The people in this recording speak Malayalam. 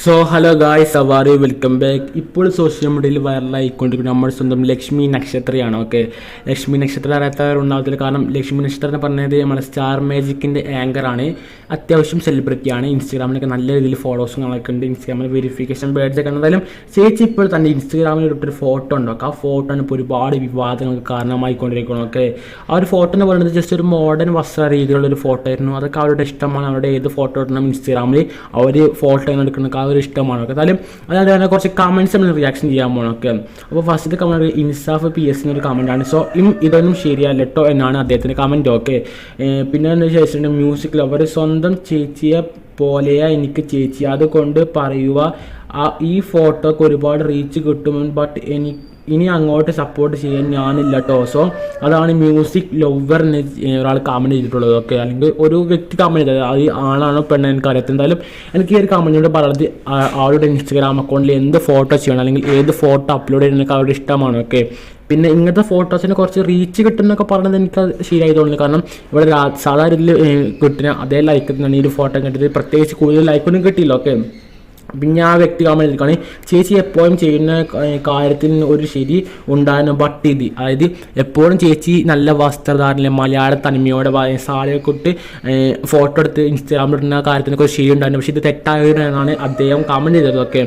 So hello guys, Savari welcome back. ഇപ്പോൾ സോഷ്യൽ മീഡിയയിൽ വൈറലായിക്കൊണ്ടിരിക്കുന്ന നമ്മുടെ സ്വന്തം ലക്ഷ്മി നക്ഷത്രയാണ്. ഓക്കെ, ലക്ഷ്മി നക്ഷത്രം അറിയാത്തവരുണ്ടാവത്തില്ല. കാരണം ലക്ഷ്മി നക്ഷത്രം എന്ന് പറഞ്ഞത് നമ്മുടെ സ്റ്റാർ മാജിക്കിൻ്റെ ആങ്കറാണ്. അത്യാവശ്യം സെലിബ്രിറ്റിയാണ്. ഇൻസ്റ്റാഗ്രാമിലൊക്കെ നല്ല രീതിയിൽ ഫോളോസും നമ്മളൊക്കെ ഉണ്ട്. ഇൻസ്റ്റാഗ്രാമിൽ വെരിഫിക്കേഷൻ പേജ് ഒക്കെ എന്തായാലും ചേച്ചി ഇപ്പോൾ തന്നെ ഇൻസ്റ്റാഗ്രാമിൽ ഇട്ടൊരു ഫോട്ടോ ഉണ്ടോ? ആ ഫോട്ടോ ഇപ്പോൾ ഒരുപാട് വിവാദങ്ങൾക്ക് കാരണമായിക്കൊണ്ടിരിക്കണം. ഓക്കെ, ആ ഒരു ഫോട്ടോ എന്ന് പറയുന്നത് ജസ്റ്റ് ഒരു മോഡേൺ വസ്ത്ര രീതിയിലുള്ള ഒരു ഫോട്ടോ ആയിരുന്നു. അതൊക്കെ അവരുടെ ഇഷ്ടമാണ്. അവരുടെ ഏത് ഫോട്ടോ ഇടണം ഇൻസ്റ്റാഗ്രാമിൽ അവർ ഫോട്ടോ എടുക്കുന്ന ഒരു ഇഷ്ടമാണ്. എന്തായാലും അതായത് കുറച്ച് കമൻറ്റ്സ് നമ്മൾ റിയാക്ഷൻ ചെയ്യാൻ പോകണമൊക്കെ. അപ്പോൾ ഫസ്റ്റ് കമൻറ്റ് ഇൻസാഫ് PS ഒരു കമൻറ്റാണ്. സോ ഇതൊന്നും ശരിയല്ല കേട്ടോ എന്നാണ് അദ്ദേഹത്തിൻ്റെ കമൻറ്റ്. ഓക്കെ, പിന്നെ എന്താ ചോദിച്ചിട്ടുണ്ട്, മ്യൂസിക് ലവർ സ്വന്തം ചേച്ചിയെ പോലെയാ എനിക്ക് ചേച്ചി, അതുകൊണ്ട് പറയുക ഈ ഫോട്ടോക്ക് ഒരുപാട് റീച്ച് കിട്ടും, ബട്ട് ഇനി അങ്ങോട്ട് സപ്പോർട്ട് ചെയ്യാൻ ഞാനില്ല കേട്ടോ. സോ അതാണ് മ്യൂസിക് ലവറിന് ഒരാൾ കമൻറ്റ് ചെയ്തിട്ടുള്ളത്. ഓക്കെ, അല്ലെങ്കിൽ ഒരു വ്യക്തി കമൻറ്റ് ചെയ്തത്, അത് ആണാണോ പെണ്ണ് എനിക്ക് അറിയാത്ത. എന്തായാലും എനിക്ക് ഈ ഒരു കമൻറ്റിനോട് പറയുന്നത് ആളുടെ ഇൻസ്റ്റാഗ്രാം അക്കൗണ്ടിൽ എന്ത് ഫോട്ടോ ചെയ്യണം അല്ലെങ്കിൽ ഏത് ഫോട്ടോ അപ്ലോഡ് ചെയ്യുന്നതൊക്കെ അവരുടെ ഇഷ്ടമാണ്. ഓക്കെ, പിന്നെ ഇങ്ങനത്തെ ഫോട്ടോസിന് കുറച്ച് റീച്ച് കിട്ടുന്നൊക്കെ പറഞ്ഞത് എനിക്ക് ശരിയായി തോന്നുന്നു. കാരണം ഇവിടെ സാധാരണ ഇതിൽ കിട്ടുന്ന അതേ ലൈക്ക് തന്നെയാണ് ഈ ഒരു ഫോട്ടോ കിട്ടിയത്. പ്രത്യേകിച്ച് കൂടുതൽ ലൈക്കൊന്നും കിട്ടിയില്ല. ഓക്കെ, പിന്നെ ആ വ്യക്തി കമൻറ്റ് എടുക്കുകയാണ്, ചേച്ചി എപ്പോഴും ചെയ്യുന്ന കാര്യത്തിൽ ഒരു ശരി ഉണ്ടായിരുന്നു, ബട്ട് ഇത് അതായത് എപ്പോഴും ചേച്ചി നല്ല വസ്ത്രധാരണ മലയാള തനിമയോടെ സാരിയൊക്കെ ഇട്ട് ഫോട്ടോ എടുത്ത് ഇൻസ്റ്റാഗ്രാമിൽ ഇടുന്ന കാര്യത്തിനൊക്കെ ഒരു ശരി ഉണ്ടായിരുന്നു. പക്ഷേ ഇത് തെറ്റായതാണ് അദ്ദേഹം കമൻറ്റ് ചെയ്തത്. ഓക്കെ,